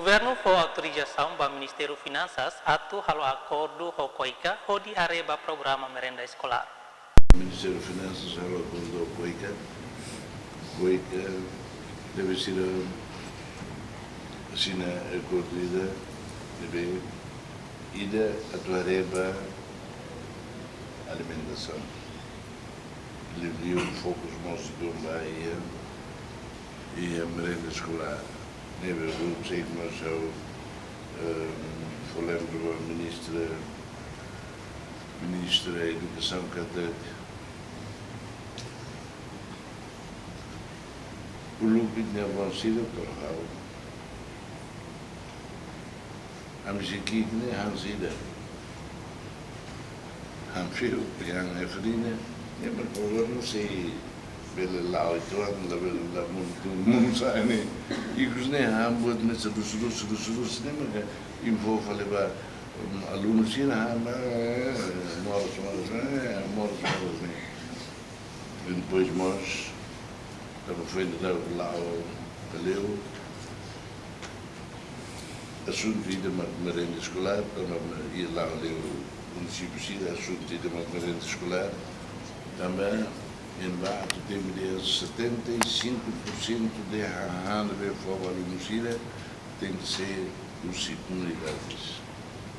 Governo foi autorização para o Ministério de Finanças atu halo acordo hocoica hodi areba programa merenda escolar. O Ministério das Finanças já acordou com a COICA deve ser assina a corrida deve ida atuareba alimentação. Ele viu focos mostros de Bahia e a merenda escolar. Neve o sei que nós falamos com a ministra da Educação Católica. O lucro de avançado para o Amjiki ne Hansida. Hamfil yang Efrina, ne berpuluh não sei bela lau itu an la munsa ne. Ikus ne hambut ne sedus ne maka info faleba alunos sih na moros ne. Depois nós estava feito lá o Caleu, assunto de merenda escolar, para ir lá o município assunto de merenda escolar, também em Bato temos 75% de a renda de fora do município tem que ser dos comunidades.